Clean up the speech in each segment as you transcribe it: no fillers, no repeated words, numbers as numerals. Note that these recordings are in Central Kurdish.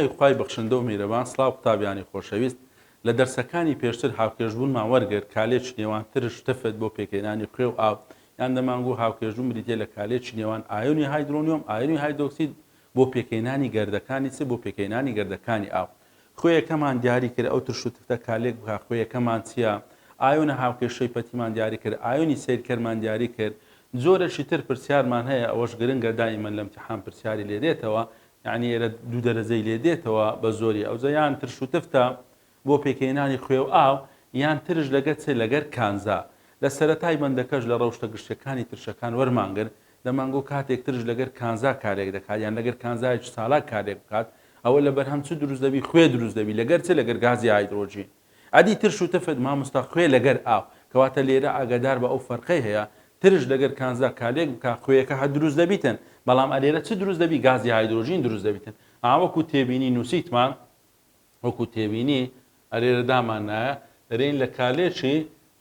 ناوی خوای بەخشندە و میرەبان سڵاو قوتابیانی خۆشەویست لە دەرسەکانی پێشتر هاوکێشبوونمان وەرگرت کالێک نێوانترش تەفت بۆ پێکێنانی خوێ و ئاو یان دەمانگوو هاوکێشبوون بریتێ لە کالێک نێوان ئایۆنی هایدرۆنیۆم ئایۆنی هایدرۆکسید بۆ پێکێنانی گەردەکانی چ بۆ پێکێنانی گەردەکانی ئاو خوێیەکەمان دیاری کرد ئەو ترش و تفتە کالێک بکە خوێیەکەمان چییە ئایۆنە هاوکێشەی پەتیمان دیاری کرد ئایۆنی سیرکەرمان دیاری کرد زۆرەشی تر پرسیارمان هەیە ئەوەش گرنگە دائیمەن لە امتحان پرسیاری لێ دێتەوە یعنی ئێرە دوو دەرەجەی لێ دێتەوە بە زۆری ئەوجە یان ترش و تفتە بۆ پێکێنانی خوێ و ئاو یان ترش لەگەر چێ لەگەر کانزا لە سەرەتای بەندەکەش لە ڕەوشتە گشتەکانی ترشەکان وەرمانگر دەمانگۆ کاتێک ترش لەگەر کانزا کارێک دەکات یان لەگەر کانزایەکی ساڵات کارێک بکات ئەوە لە بەرهەم چ دروست دەبی خوێ دروست دەبی لەگەر چ لەگەر گازی هایدرۆجین ئەدی ترش و تفت مامۆستا خوێ لەگەر ئاو کەواتە لێرە ئاگادار بە ئەو فەرقەی هەیە ترش لەگەر کانزا کالێک بکە خوێیەکە هە دروست دەبیتن بەڵام ئەلێرە چ دروست دەبی گازی هایدرۆژین دروست دەبیتن وەکو تێبینی نووسیتمان وەکو تێبینی ئەلێرە دامانایە دەرێن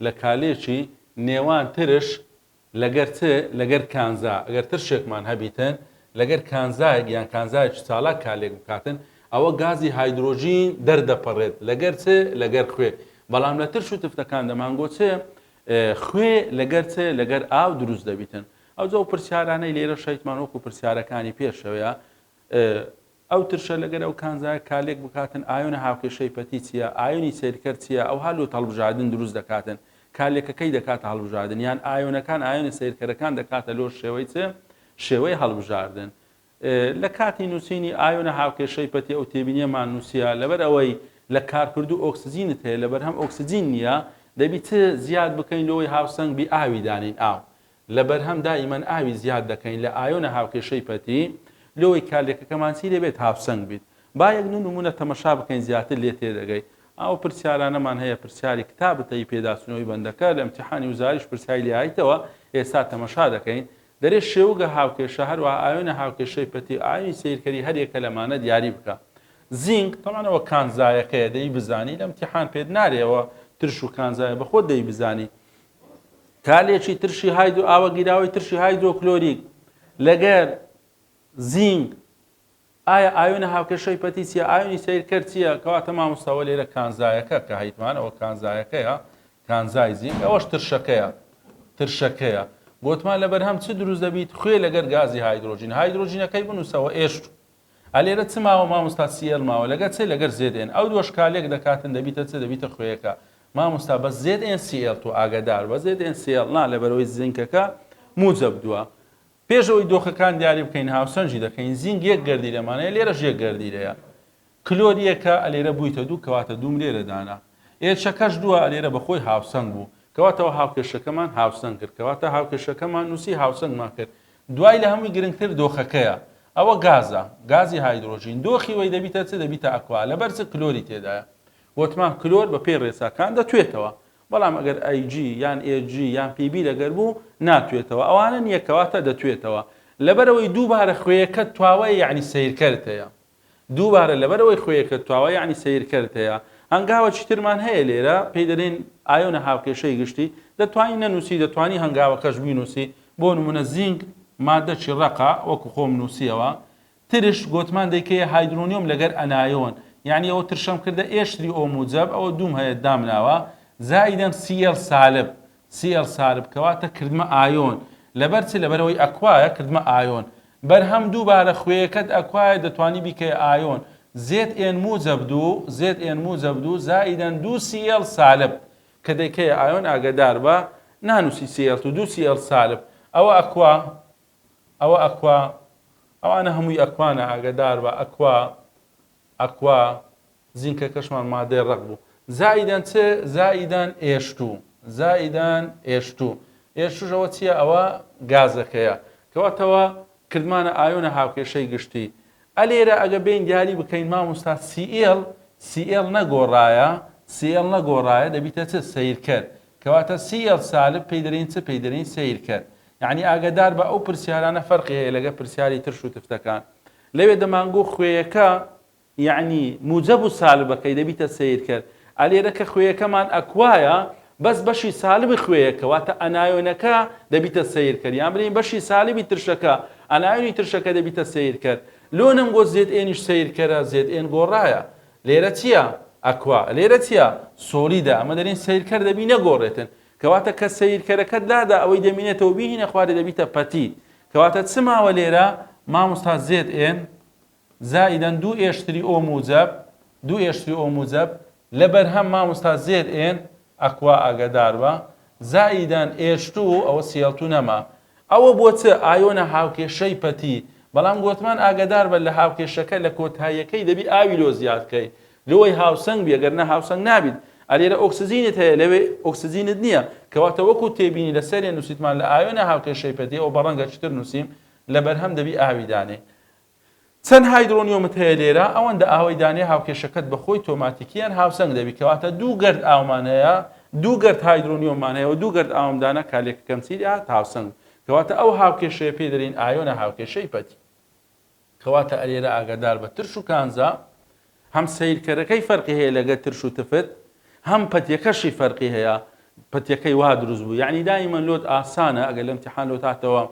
لە کالێکی نێوان ترش لەگەر چ لەگەر کانزا ئەگەر ترشێکمان هەبیتن لەگەر کانزایەک یان کانزایەکی چاڵک کالێک بکاتن ئەوە گازی هایدرۆژین دەردەپەڕێت لەگەر چ لەگەر خوێ بەڵام لە ترش و تفتەکان دەمانگۆ چێ خوێ لەگەر چێ لەگەر ئاو دروست دەبیتن ئەوجە و پرسیارانەی لێرە شەیتمان وەکو پرسیارەکانی پێشەوەیە ئەو ترشە لەگەر ئەو کانزای کالێک بکاتن ئایۆنە هاوکێشەی پەتی چییە ئایۆنی سیرکەر چییە ئەو هەلو هەڵبژاردن دروست دەکاتن کالێکەکەی دەکات هەڵبژاردن یان ئایۆنەکان ئایۆنی سیرکەرەکان دەکاتە لۆ شێوەی چ شێوەی هەڵبژاردن لە کاتی نووسینی ئایۆنە هاوکێشەی پەتی ئەو تێبینیەمان نووسیە لەبەر ئەوەی لە کارکردو ئۆکسجینت هەیە لەبەر هەم ئۆکسجین نییە دەبی چ زیاد بکەین لەوەی هاوسەنگ بی ئاوی دانین ئاو لەبەر هەم دائیمەن ئاوی زیاد دەکەین لە ئایۆنە هاوکێشەی پەتی لەوەی کالێکەکەمان چی دەبێت هاوسەنگ بیت با یەک نمونە تەمەشا بکەین زیاتر لێ تێدەگەی ئەو پرسیارانەمان هەیە پرسیاری کتابەتەی پێداچوونەوەی بەندەکە لە امتحانی وزاریش پرسیاری لێهایتەوە ئێستا تەمەشا دەکەین دەرێت شێوگە هاوکێشە هەروە ئایۆنە هاوکێشەی پەتی ئاوی سیرکەری هەرێکە لەمانە دیاری بکە زینک تەمانەوە کانزایەکەیە دەی بزانی لە امتحان پێت نارێەوە ترش و کانزایە بە خۆت دەی بزانی کالێکی ترشی هایدرۆ ئاوە گیراوی ترشی هایدرۆکلۆریک لەگەر زینک ئایا ئایۆنە هاوکێشەی پەتی چییە ئایۆنی سیرکەر چییە کەواتە مامۆستاوە لێرە کانزایەکە کە هەیتمانەوە کانزایەکەیە کانزای زینک ئەوەش ترشەکەیە گوتمان لەبەر هەم چ دروست دەبیت خوێ لەگەر گازی هایدرۆژین هایدرۆژینەکەی بنووسەوە ئێشت ئەلێرە چ ماوە مامۆستا سیل ماوە لەگەر چ لەگەر زێدێن ئەو دووەش کالێک دەکاتن دەبیتە چ دەبیتە خوێیەکە مامۆستا بە ZnCl تو ئاگادار بە ZnCl نا لەبەرەوەی زینکەکە موجب دووە پێشەوەی دۆخەکان دیاری بکەین هاوسەنجی دەکەین زینگ یەک گەردی لەمانەیە لێرەش یەک گەردیرەیە کلۆریەکە ئەلێرە بوویتە دوو کەواتە دووم لێرە دانا ئێچەکەش دووە ئەلێرە بەخۆی هاوسەنگ بوو کەواتەوە هاوکێشەکەمان هاوسەنگ کرد کەواتە هاوکێشەکەمان نووسی هاوسەنگمان کرد دوای لە هەمووی گرنگتر دۆخەکەیە ئەوە گازە گازی هایدرۆژین دۆخی وەی دەبیتە چ دەبیتە ئەکوا لەبەر چ کلۆری تێدایە وتمان کلۆر بە پێی ڕێساکان دەتوێتەوە بەڵام ئەگەر ئەیG یان AG یان PB لەگەر بوو ناتوێتەوە ئەوانە نییە کەواتە دەتوێتەوە لەبەرەوەی دووبارە خوێیەکە تواوەیە یعنی سیرکەرت هەیە دووبارە لەبەرەوەی خوێیەکە تواوە یعنی سیرکەرت هەیە هەنگاوەکی ترمان هەیە لێرە پێی دەرێن ئایۆنە هاوکێشەی گشتی دەتوانین نەنووسی دەتوانی هەنگاوەکەش بینووسی بۆ نمونە زینک مادەی ڕقا وەکو خۆم نووسیەوە ترش گوتمان دەیکەیە هایدرۆنیۆم لەگەر ئەنایۆن یعنی ئەوە ترشەم کردە ئێشتری ئۆ موجب ئەوە دوم هەیە دامناوە زائیدەن سیل سالب کەواتە کردمە ئایۆن لەبەر چ لەبەرەوەی ئەکوایە کردمە ئایۆن بەرهەم دووبارە خوێیەکەت ئەکوایە دەتوانی بیکەی ئایۆن ZN موجب دوو زائیدەن دوو سیل سالب کە دەیکەیە ئایۆن ئاگدار بە نانووسی سیل تو دوو سیل سالب ئەوە ئەکوا ئەوانە هەمووی ئەکوانە ئاگدار بە ئەکوا زینکە کەشمان مادەی ڕق بوو زائیدەن چ زائیدەن ئێشتوژەوە چییە ئەوە گازەکەیە کەواتەوە کردمانە ئایۆنە هاوکێشەی گشتی ئەلێرە ئەگە بین دیاری بکەین مامۆستا CL نەگۆڕایە دەبیتە چ سیرکەر کەواتە CL سالب پێدرین چ پێدرین سیرکەر یعنی ئاگدار بە ئەو پرسیارانە فەرقی هەیە لەگە پرسیاری ترش و تفتەکان لەوێ دەمانگۆ خوێیەکە یعنی موجب و سالبەکەی دەبیتە سیرکەر ئەلێرە کە خوێیەکەمان ئەکوایە بەس بەشی سالبی خوێیەکە واتە ئەنایۆنەکە دەبیتە سیرکەر یان برین بەشی سالبی ترشەکە ئەنایۆنی ترشەکە دەبیتە سیرکەر لۆ نەمگۆ زێت ئێنیش سیرکەرە زێت ئێن گۆڕایە لێرە چییە ئەکوا لێرە چییە سۆلیدا ئەمە دەرین سیرکەر دەبی نەگۆڕێتن کەواتە کە سیرکەرەکەت لادا ئەوەی دەمینێتەوە بیهینە خوارێ دەبیتە پەتی کەواتە چماوە لێرە مامۆستا زێت ئێن زائیدەن دوو ئێشتری ئۆ موجەب دوو ئێشتری ئۆ موجەب لەبەر هەم مامۆستا زێت ئێن ئەکوا ئاگادار بە زائیدەن ئێشتوو ئەوە سیڵتو نەما ئەوە بۆ چ ئایۆنە هاوکێشەی پەتی بەڵام گوتمان ئاگادار بە لە هاوکێشەکە لە کۆتاییەکەی دەبی ئاوی لۆ زیادکەی لەوەی هاوسەنگ بێگەرنە هاوسەنگ نابیت ئەلێرە ئۆکسزینت هەیە لەوێ ئۆکسزینت نییە کەواتە وەکو تێبینی لەسەرێ نووسیتمان لە ئایۆنە هاوکێشەی پەتی ئەو بەڕەنگە چتر نووسیم لەبەرهەم دەبی ئاوی دانێ چەند هایدرۆنیۆمت هەیە لێرە ئەوەندە ئاوی دانێ هاوکێشەکەت بەخۆی تۆماتیکیان هاوسەنگ دەبی کەواتە دوو گەرد ئاومان هەیە دوو گەرد هایدرۆنیۆمان هەیە و دوو گەرد ئاومدانە کالێکەکەم چیدا هاوسەنگ کەواتە ئەو هاوکێشەیە پێ دەرین ئایۆنە هاوکێشەی پەتی کەواتە ئەلێرە ئاگادار بە ترش و کانزا هەم سیرکەرەکەی فەرقی هەیە لەگە ترش و تفت هەم پەتیەکەشی فەرقی هەیە پەتیەکەی وا دروست بوو یعنی دایمەن لۆت ئاسانە ئەگەر لە ئیمتیحان لۆ هاتەوە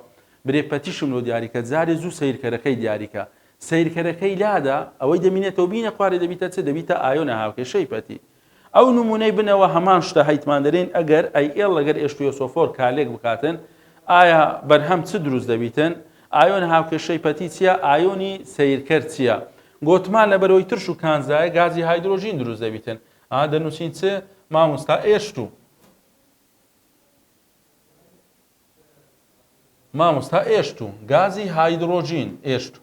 برێ پەتیشم لۆ دیاریکە جارێ زوو سیرکەرەکەی دیاریکە سیرکەرەکەی لادا ئەوەی دەمینێتەوە بینە خوارێ دەبیتە چ دەبیتە ئایۆنە هاوکێشەی پەتی ئەو نمونەی بنەوە هەمان شتە هەیتمان دەرێن ئەگەر ئەی ئێڵ لەگەر ئێشتویۆسۆفۆر کالێک بکاتن ئایا بەرهەم چ دروست دەبیتن ئایۆن هاوکێشەی پەتی چییە ئایۆنی سیرکەر چییە گوتمان لەبەرەوەی ترش و کانزایە گازی هایدرۆژین دروست دەبیتن دەنووسین چ مامۆستا ئێشتو مامۆستا ئێشتو گازی هایدرۆژین ئێشتو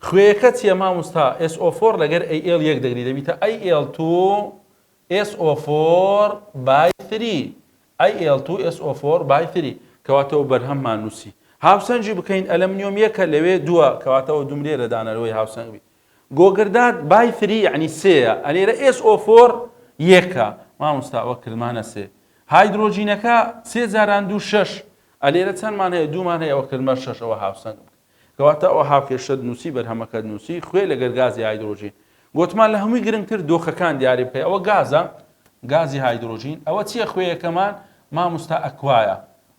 خوێیەکە چییە مامۆستا SO4 لەگەر AL یەک دەگری دەبیتە AL2 SO4 by 3 AL2 SO4 by 3 کەواتەوە بەرهەممان نووسی هاوسەنجی بکەین ئەلەمنیۆم یەکە لەوێ دووە کەواتەوە دومرێرە دانەرەوەی هاوسەنگبی گۆگردات by 3 یعنی سێیە ئەلێرە SO4 یەکە مامۆستا ئەوە کردمانە سێ هایدرۆژینەکە سێ جاران دوو شەش ئەلێرە چەندمان هەیە دوومان هەیە ئەوە کردمە شەش ئەوە هاوسەنگ کەواتە ئەوە هاوکێشەت نووسی بەرهەمەکەت نووسی خوێ لەگەر گازی هایدرۆژین گوتمان لە هەمووی گرنگتر دۆخەکان دیاری بکەی ئەوە گازە گازی هایدرۆژین ئەوە چییە خوێیەکەمان مامۆستا ئەکوایە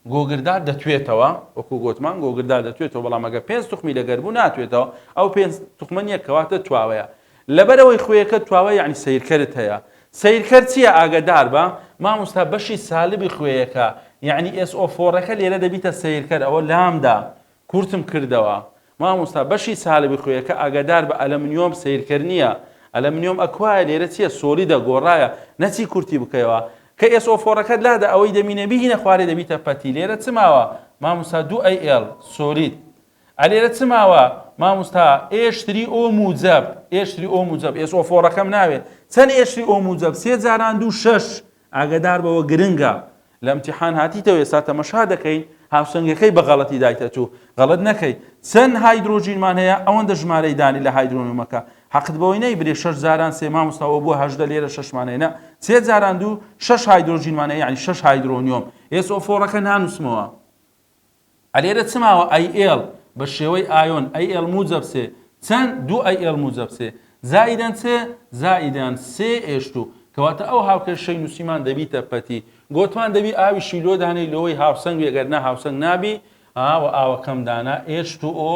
گۆگردار دەتوێتەوە وەکو گوتمان گۆگردار دەتوێتەوە بەڵام ئەگە 5 توخمی لەگەر بوو ناتوێتەوە ئەو 5 توخمە نییە کەواتە تواوەیە لەبەرەوەی خوێیەکە تواوە یعنی سیرکەرت هەیە سیرکەر چییە ئاگادار بە مامۆستا بەشی سالبی خوێیەکە یعنی SO4ەکە لێرە دەبیتە سیرکەر ئەوە لامدا کورتم کردەوە مامۆستا بەشی سالبی خوێیەکە ئاگادار بە ئەلەمنیۆم سیرکەر نییە ئەلەمنیۆم ئەکوایە لێرە چییە سۆلیدە گۆڕایە نەچی کورتی بکەیەوە کە SO4ەکەت لادا ئەوەی دەمینە بهینە خوارێ دەبیتە پەتی لێرە چماوە مامۆستا 2AL سۆلید ئەلێرە چماوە مامۆستا ئێشتری ئۆ موجەب ئێشتری ئۆ موجەب SO4ەکەم ناوێت چەند ئێشتری ئۆ موجەب سێ جاران دوو شەش ئاگادار بەوە گرنگە لە ئیمتیحان هاتیتەوە ئێستا تەمەشا دەکەین هاوسەنگەکەی بە غەڵەتی دایتە تو غەڵەت نەکەی چەند هایدرۆژینمان هەیە ئەوەندە ژمارەی دانی لە هایدرۆنیۆمەکە حەقت بەوەی نەیبرێ شەش جاران سێ مامۆستاەوە بۆ هەژدە لێرە شەشمان هەیە سێ جاران دوو شەش هایدرۆژینمان هەیە یعنی شەش هایدرۆنیۆم SO4ەکە نانووسمەوە ئەلێرە چماوە AL بە شێوەی ئایۆن AL موجەب سێ چەند 2AL موجەب سێ زائیدەن چێ زائیدەن سێ ئێشتو کەواتە ئەو هاوکێشەی نووسیمان دەبیتە پەتی گوتمان دەبی ئاوی شیلۆ دانەی لەوەی هاوسەنگ ئەگەر نە هاوسەنگ نابی ئاوە ئاوەکەم دانا H2O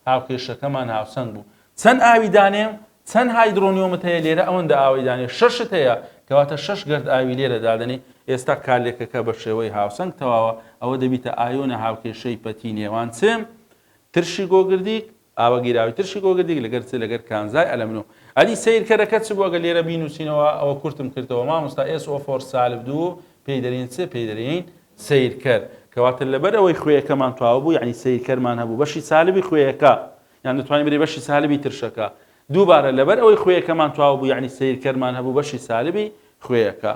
هاوکێشەکەمان هاوسەنگ بوو چەند ئاوی دانێم چەند هایدرۆنیۆمت هەیە لێرە ئەوەندە ئاوی دانێ شەشت هەیە کەواتە شەش گرد ئاوی لێرە دادنی ئێستا کالێکەکە بە شێوەی هاوسەنگ تەواوە ئەوە دەبیتە ئایۆنە هاوکێشەی پەتی نێوان چێم ترشی گۆگردیک ئاوە گیراوی ترشی گۆگردیک لەگەر چ لەگەر کانزای ئەلەمنۆ ئەدی سیرکەرەکە چ بووە گە لێرە بینوسینەوە ئەوە کورتم کردەوە مامۆستا SO4 سالب 2 پێی دەرین چ پێی دەرین سیرکەر کەواتە لەبەر ئەوەی خوێیەکەمان تواو بوو یعنی سیرکەرمان هەبوو بەشی سالبی خوێیەکە یان دەتوانین بێ بەشی سالبی ترشەکە دووبارە لەبەر ئەوەی خوێیەکەمان تواو بوو یعنی سیرکەرمان هەبوو بەشی سالبی خوێیەکە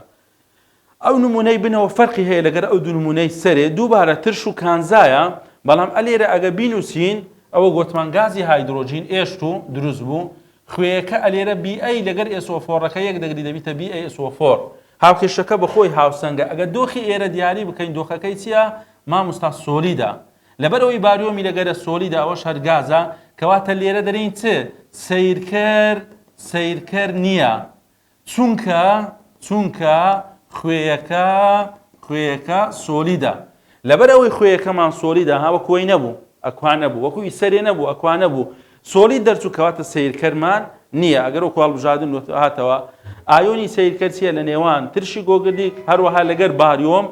ئەو نمونەی بنەوە فەرقی هەیە لەگەر ئەو دوو نمونەی سەرێ دووبارە ترش و کانزایە بەڵام ئەلێرە ئەگە بینوسین ئەوە گوتمان گازی هایدرۆژین ئێشت و دروست بوو خوێیەکە ئەلێرە BA لەگەر SO4ەکە یەک دەگری دەبیتە BaSO4 هاوکێشەکە بەخۆی هاوسەنگە ئەگە دۆخی ئێرە دیاری بکەین دۆخەکەی چییە مامۆستا سۆلیدە لەبەرەوەی باریۆمی لەگەرە سۆلیدە ئەوەش هەر گازە کەواتە لێرە دەرین چ سیرکەر نییە چونکە خوێیەکە سۆلیدە لەبەر ئەوەی خوێیەکەمان سۆلیدە هاوە کۆی نەبوو ئەکوان نەبوو وەکوی سەرێ نەبوو ئەکوان نەبوو سۆلی دەرچوو کەواتە سیرکەرمان نییە. ئەگەر و کوڵبژادن هاتەوە ئایۆنی سیرکەر چیە لە نێوان ترشی گۆگردی هەروەها لەگەر باریۆم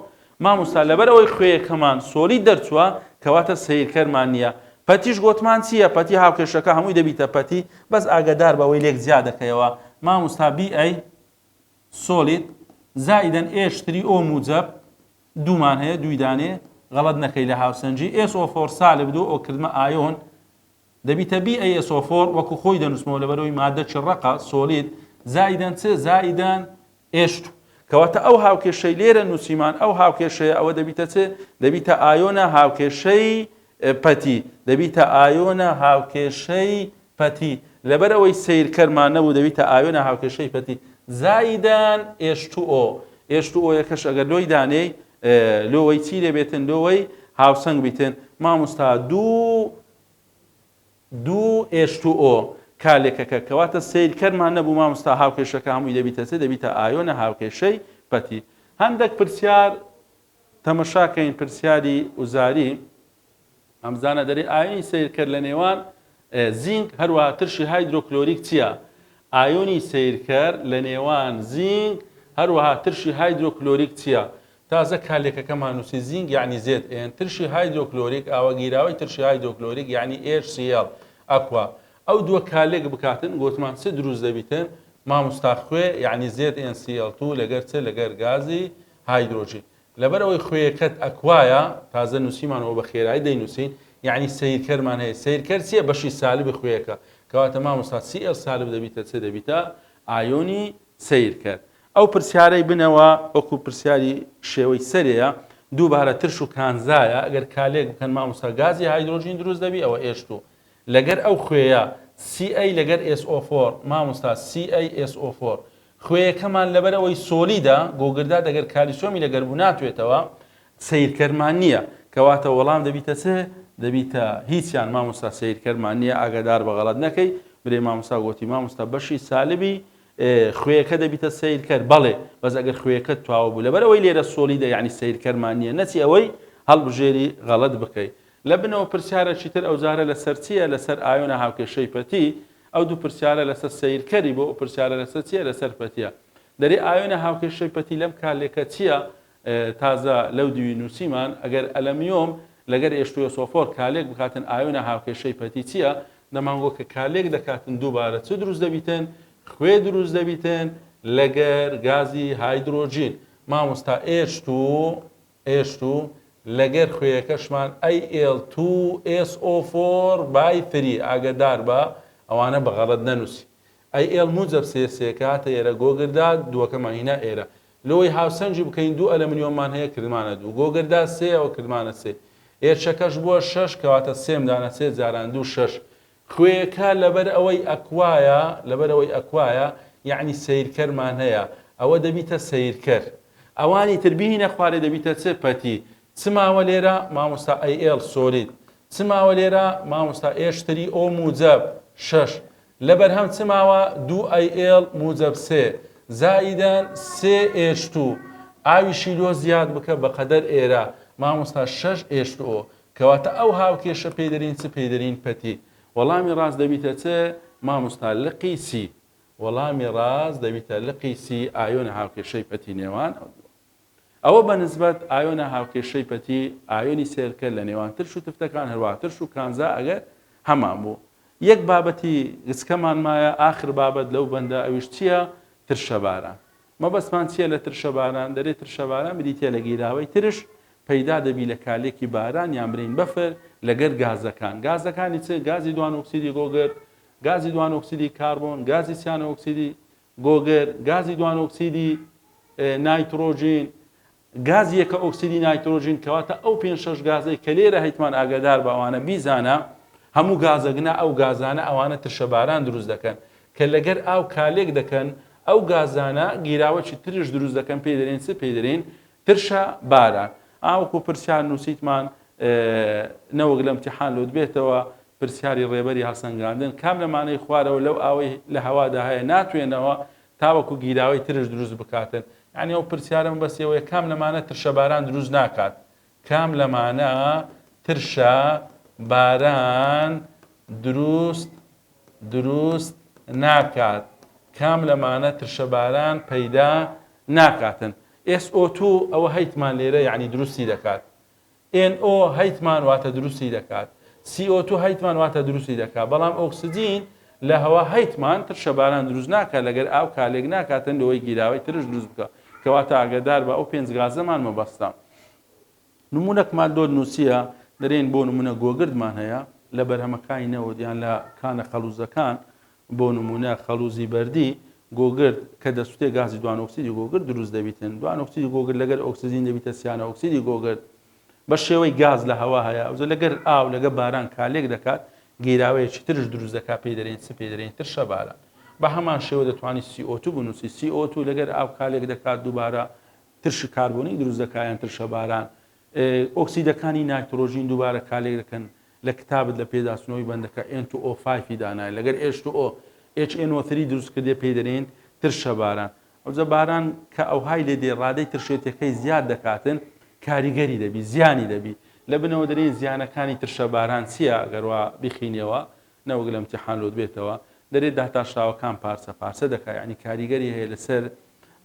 مامۆستا لەبەر ئەوەی خوێیەکەمان سۆلی دەرچووە کەواتە سیرکەرمان نییە. پەتیش گوتمان چییە؟ پەتی هاوکێشەکە هەمووی دەبیتە پەتی، بەس ئاگادار بەوەی لێک زیاد دەکەیەوە. مامۆستا BA سۆلید زائیدەن ئێشتری ئۆ موجب دوومان هەیە دوی دانێ غەڵەت نەکەی لە هاوسەنجی SO4 سالب دوو ئۆکردمە ئایۆن دەبیتە BaSO4 وەکو خۆی دەنووسمەوە لەبەرەوەی مادە چڕەقە سۆلید زائیدەن چ زائیدەن ئێشت کەواتە ئەو هاوکێشەی لێرە نووسیمان ئەو هاوکێشەیە ئەوە دەبیتە چ دەبیتە ئایۆنە هاوکێشەی پەتی دەبیتە ئایۆنە هاوکێشەی پەتی لەبەر ئەوەی سیرکەرمان نەبوو دەبیتە ئایۆنە هاوکێشەی پەتی زائیدەن H2O H2O یەکەش ئەگەر لۆی دانەی لۆوەی چی لێبێتن لۆوەی هاوسەنگ بیتن مامۆستا دوو H2O کالێکەکە کەواتە سیرکەرمان نەبوو مامۆستا هاوکێشەکە هەمووی دەبیتە چ دەبیتە ئایۆنە هاوکێشەی پەتی. هەندێک پرسیار تەمەشاکەین پرسیاری وزاری ئەمزانە دەرێ ئایۆنی سیرکەر لە نێوان زینک هەروەها ترشی هایدرۆکلۆریک چییە؟ ئایۆنی سیرکەر لە نێوان زینک هەروەها ترشی هایدرۆکلۆریک چییە؟ تازە کالێکەکەمان نووسی زینک یعنی ZN ترشی هایدرۆکلۆریک ئاوەگیراوی ترشی هایدرۆکلۆریک یعنی HCl ئەکوا ئەو دووە کالێک بکاتن گوتمان چ دروست دەبیتن مامۆستا خوێ یعنی ZnCl2 لەگەر چ لەگەر گازی هایدرۆژین لەبەر ئەوەی خوێیەکەت ئەکوایە تازە نووسیمانەوە بە خێرایی دەینووسین یعنی سیرکەرمان هەیە سیرکەر چییە بەشی سالبی خوێیەکە کەواتە مامۆستا Cl سالب دەبیتە چ دەبیتە ئایۆنی سیرکەر. ئەو پرسیارەی بنەوە وەکو پرسیاری شێوەی سەرەیە دووبارە ترش و کانزایە ئەگەر کالێک بکەن مامۆستا گازی هایدرۆژین دروست دەبی ئەوە H2 لەگەر ئەو خوێیە Ca لەگەر SO4 مامۆستا CaSO4 خوێیەکەمان لەبەر ئەوەی سۆلیدا گۆگردا دەگەر کالیسۆمی لەگەر بوو ناتوێتەوە سیرکەرمان نییە کەواتە وەڵام دەبیتە چ دەبیتە هیچیان مامۆستا سیرکەرمان نییە ئاگادار بە غەڵەت نەکەی برێ مامۆستا گوتی مامۆستا بەشی سالبی خوێیەکە دەبیتە سیرکەر بەڵێ بەس ئەگەر خوێیەکە تواوە بوو لەبەر ئەوەی لێرە سۆلیدە یعنی سیرکەرمان نییە نەچی ئەوەی هەڵبژێری غەڵەت بکەیت. لە بنەوە پرسیارێکی تر ئەوزارە لەسەر چییە لەسەر ئایۆنە هاوکێشەی پەتی ئەو دوو پرسیارە لەسەر سیرکەری بۆ ئەو پرسیارە لەسەر چییە لەسەر پەتیە دەرێ ئایۆنە هاوکێشەی پەتی لەم کالێکە چییە تازە لەو دوی نووسیمان ئەگەر ئەلەمیۆم لەگەر H2SO4 کالێک بکاتن ئایۆنە هاوکێشەی پەتی چییە دەمانگۆ کە کالێک دەکاتن دووبارە چ دروست دەبیتن خوێ دروست دەبیتن لەگەر گازی هایدرۆژین مامۆستا H2 لەگەر خوێیەکەشمان Al2SO4/3 ئاگدار بە ئەوانە بە غەڵەت نەنووسی Al موجب سێکاتە ئێرە گۆگردا دووەکەمان هینا ئێرە لەوەی هاوسەنجی بکەین دوو ئەلەمنیۆممان هەیە کردمانە دوو گۆگردا سێ ئەوە کردمانە سێ ئێرچەکەش بووە 6 کەواتە سێم دانە سێ جاران دوو 6 خوێیەکە لەبەر ئەوەی ئەکوایە یعنی سیرکەرمان هەیە ئەوە دەبیتە سیرکەر ئەوانی تربیینە خوارێ دەبیتە چ پەتی چماوە لێرە مامۆستا Al سۆلید چماوە لێرە مامۆستا ئێشتری ئۆ موجب 6 لەبەر هەم چماوە 2Al موجب 3 زائیدەن 3H2 ئاویشی لۆ زیاد بکە بەقەدەر ئێرە مامۆستا 6H2O کەواتە ئەو هاوکێشە پێدەرین چ پێدەرین پەتی وەڵامی ڕاست دەبیتە چ مامۆستا لقی سی وەڵامی ڕاست دەبیتە لقی سی ئایۆنە هاوکێشەی پەتی نێوان ئەوە بەنسبەت ئایۆنە هاوکێشەی پەتی ئایۆنی سیرکەر لە نێوان ترش و تفتەکان هەروە ترش و کانزا ئەگەر هەمان بوو یەک بابەتی گچکەمان مایە ئاخر بابەت لەو بەندە ئەویش چییە ترشە باران مەبەستمان چییە لە ترشە باران دەرێت ترشە باران بریتە لە گیراوەی ترش پەیدا دەبی لە کالێکی باران یان برین بەفر لەگەر گازەکانی چ گازی دوان ئۆکسیدی گۆگرد گازی دوان ئۆکسیدی کاربۆن گازی سیانە ئۆکسیدی گۆگرد گازی دوان ئۆکسیدی نایترۆژین گازی یەکە ئۆکسیدی نایترۆژین کەواتە ئەو 5-6 گازەی کە لێرە هەیتمان ئاگادار بە ئەوانە بیزانە هەموو گازەگنا ئەو گازانە ئەوانە ترشە باران دروست دەکەن کە لەگەر ئاو کالێک دەکەن ئەو گازانە گیراوەکی ترش دروست دەکەن پێدەرێن چ پێدەرین ترشە باران ئاوکو پرسیار نووسیتمان نەوەک لە ئیمتیحان لۆت بێتەوە پرسیاری ڕێبەری هەڵسەنگاندن کام لەمانەی خوارەوە لەو ئاوەی لە هەوادا هەیە ناتوێنەوە تاوەکو گیراوەی ترش دروست بکاتن یعنی ئەو پرسیارم بەسەوەی کام لەمانە ترشە باران دروست ناکات کام لەمانە ترشە باران دروست دروست ناکات کام لەمانە ترشەباران پەیدا ناکاتن SO2 ئەوە هەیتمان لێرە یعنی دروستی دەکات NO هەیتمان واتە دروستی دەکات CO2 هەیتمان واتە دروستی دەکات بەڵام ئۆکسجین لە هەوا هەیتمان ترشەباران دروست ناکات لەگەر ئاو کالێک ناکاتن لەوەی گیراوەی ترش دروست بکە کەواتە ئاگادار بە ئەو پێنج گازەمان مەبەستە نمونەکمان دۆ نووسیە دەرێن بۆ نمونە گۆگردمان هەیە لە بەرهەمەکانی نەوت یان لە کانە خەلوزەکان بۆ نمونە خەلوزی بەردی گۆگرد کە دەسووتێ گازی دوان ئۆکسیدی گۆگرد دروست دەبیتن دوان ئۆکسیدی گۆگرد لەگەر ئۆکسجین دەبیتە سیانە ئۆکسیدی گۆگرد بە شێوەی گاز لە هەوا هەیە ئەوزە لەگەر ئاو لەگە باران کالێک دەکات گیراوەیەکی ترش دروست دەکات پێی دەرێن چ پێی دەرێن ترشە باران بە هەمان شێوە دەتوانانی CO2 بنووسی CO2 لەگەر ئاو کالێک دەکات دووبارە ترشی کاربۆنی دروست دەکایان ترشە باران ئۆکسیدەکانی نایترۆژین دووبارە کالێک دەکەن لە کتابت لە پێداچنەوەی بەندەکە N2O5 دانای لەگەر H2O HNO3 دروست کردێ پێی دەرێن ترشە باران ئەوجە باران کە ئەوهای لێ دێ ڕادەی ترشێتەکەی زیاد دەکاتن کاریگەری دەبی زیانی دەبی لە بنەوە دەرێن زیانەکانی ترشە باران چییە گەڕوا بخینەوە نەوەک لە امتحان لۆت بێتەوە دەرێت داهتاشراوەکان پارچە پارچە دەکات یعنی کاریگەری هەیە لەسەر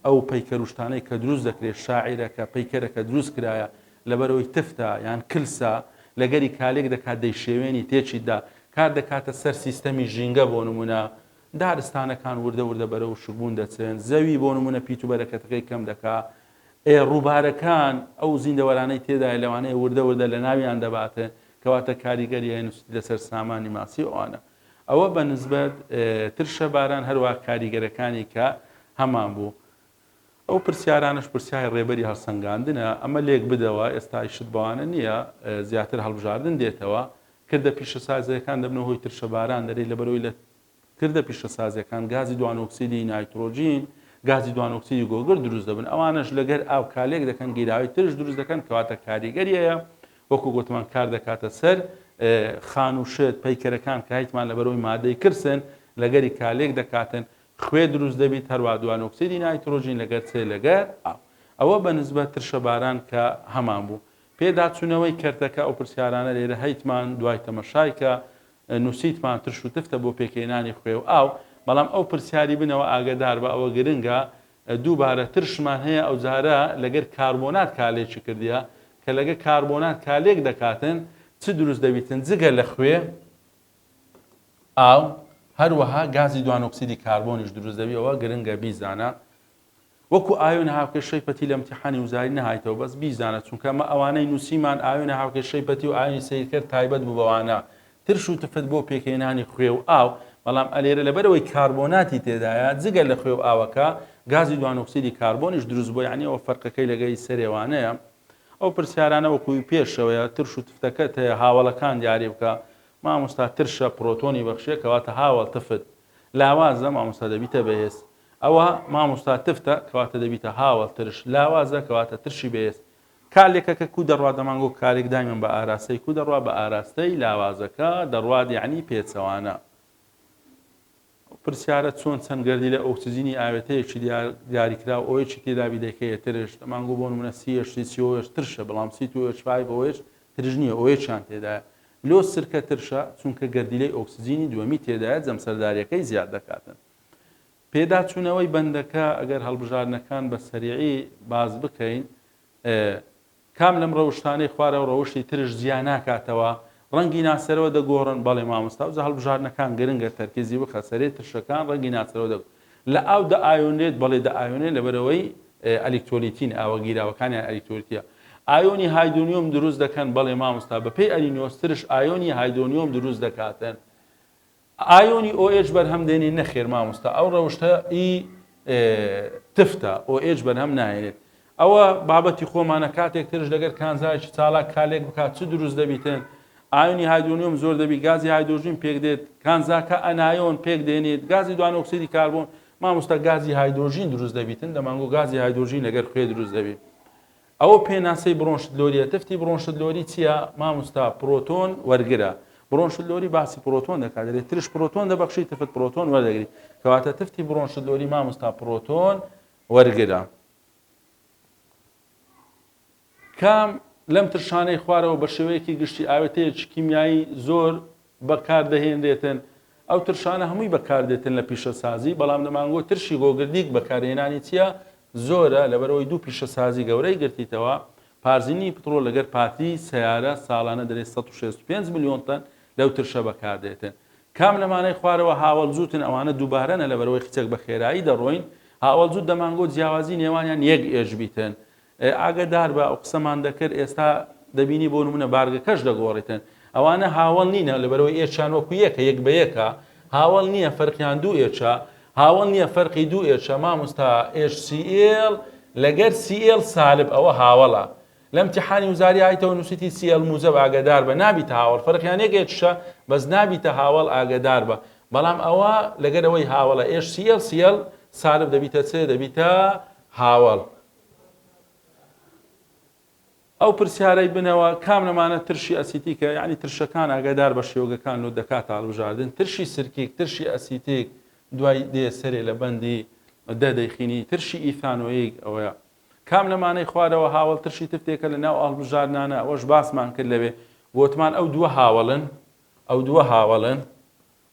ئەو پەیکەروشتانەی کە دروست دەکرێت شاعیرەکە پەیکەرەکە دروست کرایە لەبەرەوەی تفتە یان کلسە لەگەری کالێک دەکات دەیشێوێنی تێچیدا کار دەکاتە سەر سیستەمی ژینگە بۆ نمونە دارستانەکان وردە وردە بەرەو شوبوون دەچێن زەوی بۆ نمونە پیت و بەرەکەتەکەی کەم دەکات ڕووبارەکان ئەو زیندەوەرانەی تێدای لەوانەیە وردە وردە لە ناویان دەباتە کەواتە کاریگەری نووسی لەسەر سامانی ماسی ئەوانە ئەوە بە نسبەت ترشە باران هەروە کاریگەرەکانی کە هەمان بوو ئەو پرسیارانش پرسیای ڕێبەری هەڵسەنگاندنە ئەمە لێک بدەوە ئێستای شت بەوانە نییە زیاتر هەڵبژاردن دێتەوە کردە پیشەسازیەکان دەبنەوە هۆی ترشە باران دەرێت لەبەرەوەی لە کردە پیشەسازیەکان گازی دوان ئۆکسیدی نایترۆژین گازی دوان ئۆکسیدی گۆگرد دروست دەبن ئەوانش لەگەر ئاو کالێک دەکەن گیراوی ترش دروست دەکەن کەواتە کاریگەریەیە وەکو گوتمان کار دەکاتە سەر خانوشت پەیکەرەکان کە هیتمان لەبەرەوەی مادەی کرسن لەگەری کالێک دەکاتن خوێ دروست دەبیت هەروە دوان ئۆکسیدی نایترۆژین لەگەر چێ لەگەر ئەوە بە نسبەت ترشە باران کە هەمان بوو پێداچوونەوەی کەرتەکە ئەو پرسیارانە لێرە هەیتمان دوای تەمەشایکە نووسیتمان ترش و تفتە بۆ پێکێنانی خوێ و ئاو بەڵام ئەو پرسیاری بنەوە ئاگدار بە ئەوە گرنگە دووبارە ترشمان هەیە ئەو جارە لەگەر کاربۆنات کالێکی کردیە کە لەگە کاربۆنات کالێک دەکاتن چ دروست دەبیتن جگە لە خوێ ئاو هەروەها گازی دوان ئۆکسیدی کاربۆنیش دروست دەبیەوە گرنگە بیزانە وەکو ئاوێنە هاوکێشەی پەتی لە امتحانی وزاری نەهایتەوە بەس بیزانە چونکە ئەمە ئەوانەی نووسیمان ئاوێنە هاوکێشەی پەتی و ئاوێنی سیرکرد تایبەت بوو بەوانە ترش و تفت بۆ پێکێنانی خوێ و ئاو بەڵام ئەلێرە لەبەرەوەی کاربۆناتی تێدایە جگە لە خوێ و ئاوەکە گازی دوان ئۆکسیدی کاربۆنیش دروست بۆ یعنی ئەوە فەرقەکەی لەگەی سەرێوانەیە ئەو پرسیارانە وەکوی پێشەوەیە ترش و تفتەکەت هەیە هاوڵەکان دیاری بکە مامۆستا ترشە پرۆتۆنی بەخشێ کەواتە هاوڵ تفت لاوازە مامۆستا دەبیتە بەهێز ئەوە مامۆستا تفتە کەواتە دەبیتە هاوڵ ترش لاوازە کەواتە ترشی بەهێز کالێکەکە کو دەڕوا دەمانگۆ کارێک دایمەن بە ئاراستەی کو دەڕوا بە ئاراستەی لاوازەکە دەڕوات یعنی پێچەوانە پرسیارە چۆن چەند گەردی لە ئۆکسجینی ئاوێتەیەکی دیاریکرا ئەوەیەکی تێدا بیدەکەیە ترش دەمانگۆ بۆ نمونە CH3COH ترشە بەڵام C2H5OH ترش نییە ئەوەیەکیان تێدایە لۆ سرکە ترشە چونکە گەردیلەی ئۆکسجینی دووەمی تێدایە جەمسەرداریەکەی زیاد دەکاتن پێداچوونەوەی بەندەکە ئەگەر هەڵبژارنەکان بە سەریعی باز بکەین کام لەم ڕەوشتانەی خوارە و ڕەوشی ترش زیان ناکاتەوە ڕەنگی ناسەرەوە دەگۆڕن بەڵێ مامۆستا وزە هەڵبژارنەکان گرنگە تەرکیزی بخە سەرێ ترشەکان ڕەنگی ناسەرەوە دەگۆڕن لە ئاو دەئایۆنێت بەڵێ دەئایۆنێت لەبەرەوەی ئەلکترۆلیتین ئاوە گیراوەکانیان ئەلکترۆلیتیە ئایۆنی هایدرۆنیۆم دروست دەکەن بەڵێ مامۆستا بەپێی ئەلینۆس ترش ئایۆنی هایدرۆنیۆم دروست دەکاتن ئایۆنی OH بەرهەم دێنێ نەخێر مامۆستا ئەو ڕەوشتە ئی تفتە OH بەرهەم نایێنێت ئەوە بابەتی خۆمانە کاتێک ترش لەگەر کانزایکی چالاک کالێک بکات چ دروست دەبیتن ئایۆنی هایدرۆنیۆم زۆر دەبی گازی هایدرۆژین پێک دێت کانزاکە ئەنایۆن پێک دێنێت گازی دوان ئۆکسیدی کاربۆن مامۆستا گازی هایدرۆژین دروست دەبیتن دەمانگۆ گازی هایدرۆژین لەگەر خوێ دروست دەبێت ئەوە پێناسەی بڕۆنشتلۆریە تفتی بڕۆنشتلۆری چییە مامۆستا پرۆتۆن وەرگرە بڕۆنشتلۆری باسی پرۆتۆن دەکات دەرێت ترش پرۆتۆن دەبەخشی تفت پرۆتۆن وەردەگری کەواتە تفتی بڕۆنشتلۆری مامۆستا پرۆتۆن وەرگرە کام لەم ترشانەی خوارەوە بە شێوەیەکی گشتی ئاوێتەیەکی کیمیایی زۆر بەکاردەهێنرێتن ئەو ترشانە هەمووی بەکاردێتن لە پیشەسازی بەڵام دەمانگۆ ترشی گۆگردیک بەکارهێنانی چییە زۆرە لەبەرەوەی دوو پیشەسازی گەورەی گرتیتەوە پارزینی پترۆل لەگەر پارتی سیارە ساڵانە دەرێت 165 میلیۆن تەن لەو ترشە بەکاردێتن کام لەمانەی خوارەوە هاوڵجووتن ئەوانە دووبارەنە لەبەرەوەی خچێک بە خێرایی دەڕۆین هاوڵجووت دەمانگۆ جیاوازی نێوانیان یەک ئێژ بیتن ئاگدار بە ئەو قسەمان دەکرد ئێستا دەبینی بۆ نمونە بارگەکەش دەگۆڕێتن ئەوانە هاوڵ نینە لەبەرەوەی ئێچان وەکو یەکە یەک بە یەکە هاوڵ نییە فەرقیان دوو ئێچە هاوڵ نییە فەرقی دوو ئێچە مامۆستا HCl لەگەر CL سالب ئەوە هاوڵە لەم امتحانی وزاری هایتەوە نووسیتی CL موزەب ئاگدار بە نابیتە هاوڵ فەرقیان یەکێکشە بەس نابیتە هاوڵ ئاگدار بە بەڵام ئەوە لەگەر ئەوەی هاوڵە HCl CL سالب دەبیتە چێ دەبیتە هاوڵ ئەو پرسیارەی بنەوە کام لەمانە ترشی ئەسیتیکە یعنی ترشەکان ئاگادار بە شێوەگەکان و دەکات هەڵبژاردن ترشی سرکیک ترشی ئەسیتیک دوای دێ سەرێ لە بەندی دەدەیخینی ترشی ئیثانۆیک ئەوەیە کام لەمانەی خوارەوە هاوڵ ترشی تفتێکە لە ناو هەڵبژاردنانە ئەوەش باسمان کرد لەوێ گوتمان ئەو دووە هاوڵن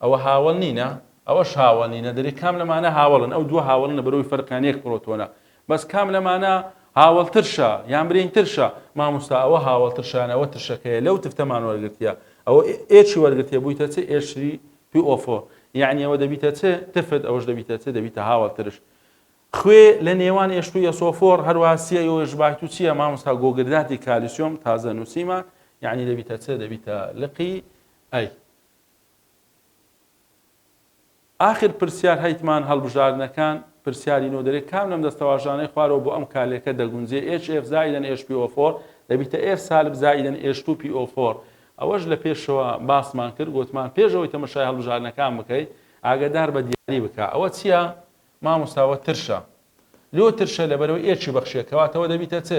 ئەوە هاوڵ نینە ئەوەش هاوڵ نینە دەری کام لەمانە هاوڵن ئەو دووە هاوڵن لە بەرەوەی فەرقیان یەک پرۆتۆنە بەس کام لەمانە هاوڵ ترشە یان برین ترشە مامۆستا ئەوە هاوڵ ترشانە ئەوە ترشەکەیە لەو تفتەمان وەرگرتیە ئەوە ئێچی وەرگرتیە بوویتە چ ئێشری PO4 یعنی ئەوە دەبیتە چ تفت ئەوەش دەبیتە چ دەبیتە هاوڵ ترش خوێ لە نێوان ئێشتوویە سۆفۆر هەرواسیە ئەوەش باکت و چییە مامۆستا گۆگرداتی کالیسیۆم تازە نووسیمان یعنی دەبیتە چ دەبیتە لقی ئەی آخر پرسیار هەیتمان هەڵبژاردنەکان پرسیاری نۆ دەرێت کام لەم دەستەواژانەی خوارەوە بۆ ئەم کالێکە دەگونجێ HF زائیدەن HPO4 دەبیتە F سالب زائیدەن H2PO4 ئەوەش لە پێشەوە باسمان کرد گوتمان پێشەوەی تەمەشای هەڵبژاردنەکان بکەیت ئاگادار بە دیاری بکە ئەوە چییە مامۆستاوە ترشە لۆ ترشە لەبەرەوەی ئێچی بەخشێکەواتەوە دەبیتە چ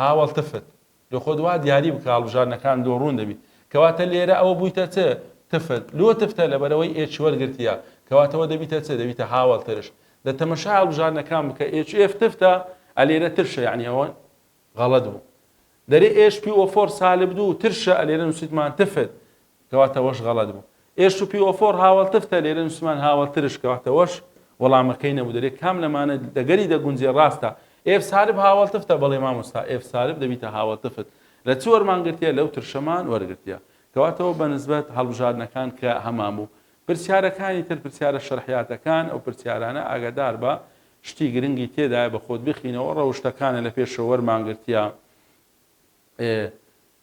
هاوڵ تفت لە خۆ دوا دیاری بکە هەڵبژاردنەکان دۆڕوون دەبیت کەواتە لێرە ئەوە بوویتە چ تفت لۆ تفتە لەبەرەوەی ئێچی وەرگرتیە کەواتەوە دەبیتە چ دەبیتە هاوڵ ترش لە تەمەشای هەڵبژاردنەکان بکە HF تفتە ئەلێرە ترشە یعنی ئەوە غەڵەت بوو دەرێ HPO4 سالب دوو ترشە ئەلێرە نووسیتمان تفت کەواتەوەش غەڵەت بوو HPO4 هاوڵ تفتە لێرە نووسمان هاوڵ ترش کەواتەوەش وەڵامەکەی نەبوو دەرێت کام لەمانە دەگەری دەگونجێ ڕاستە F سالب هاوڵ تفتە بەڵێ مامۆستا F سالب دەبیتە هاوڵ تفت لە چ وەرمانگرتیە لەو ترشەمان وەرگرتیە کەواتەوە بەنسبەت هەڵبژاردنەکان کە هەمان بوو پرسیارەکانی تر پرسیارە شەرحیاتەکان ئەو پرسیارانە ئاگادار بە شتی گرنگی تێدایە بە خۆت بخینەوە ڕەوشتەکانە لە پێشەوە وەرمانگرتیە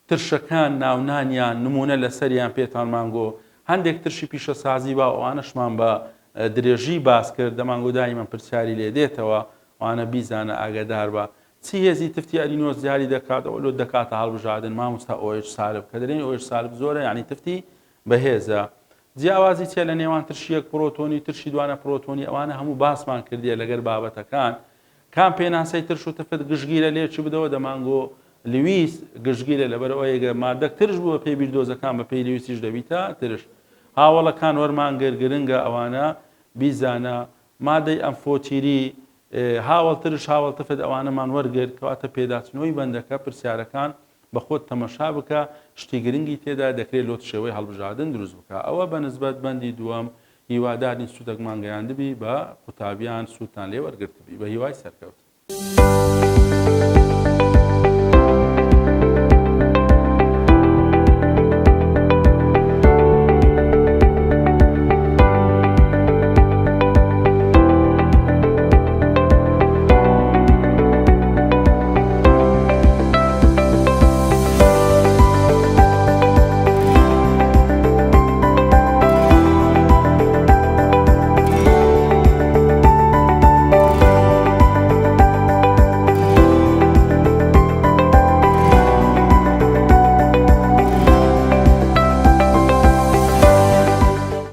ترشەکان ناونانیان نمونە لەسەریان پێتان مانگۆ هەندێک ترشی پیشەسازی بە ئەوانەشمان بە درێژی باس کرد دەمانگۆ دایمەن پرسیاری لێ دێتەوە ئەوانە بیزانە ئاگادار بە چی هێزی تفتی ئەلینۆز دیاری دەکاتەوە لۆ دەکاتە هەڵبژاردن مامۆستا OH سالب کە دەرێن OH سالب زۆرە یعنی تفتی بەهێزە جیاوازی چێ لە نێوان ترشیەک پرۆتۆنی ترشی دوانە پرۆتۆنی ئەوانە هەموو باسمان کردیە لەگەر بابەتەکان کام پێناسەی ترش و تفت گشتگیرە لێچی بدەوە دەمانگۆ لویس گشتگیرە لەبەرەوە ئێگە مادەک ترش بووە پێی بیردۆزەکان بە پێی لویسیش دەبیتە ترش هاوڵەکان وەرمان گرنگە ئەوانە بیزانە مادەی ئەمفۆتیری هاوڵ ترش هاوڵ تفت ئەوانەمان وەرگرت کەواتە پێداچنەوەی بەندەکە پرسیارەکان بە خۆت تەمەشا بکە شتی گرنگی تێدا دەکرێت لۆ شێوەی هەڵبژاردن دروست بکە ئەوە بەنسبەت بەندی دووەم هیوادارین سوودەکمان گەیاندبی بە قوتابیان سوودتان لێ وەرگرتبی بە هیوای سەرکەوت